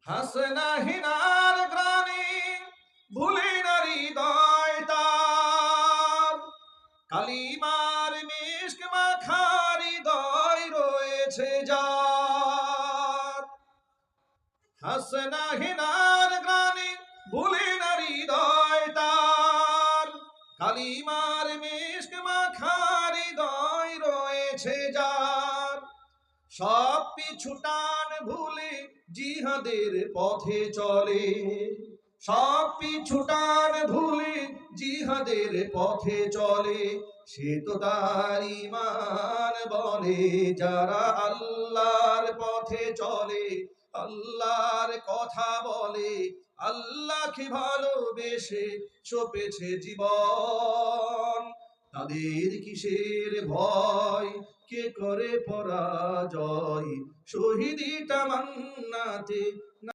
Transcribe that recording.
Hasna হিনার granny ভুলে না হৃদয় তার, কালিমার মিশক মাখা হৃদয় রয়েছে যার। হাসনা হিনার গ্রানি ভুলে না হৃদয় তার, কালিমার মিশক মাখা হৃদয় রয়েছে যার। সব পিছু টান ভুলে জিহাদের পথে চলে, সব পিছু টান ভুলে জিহাদের পথে চলে। সে তো তার ঈমান বলে, যারা আল্লাহর পথে চলে, আল্লাহর কথা বলে, আল্লাহকে ভালোবেসে সপেছে জীবন। তাদের কিসের ভয়, কে করে পরাজয়, শহীদি তামান্নাতে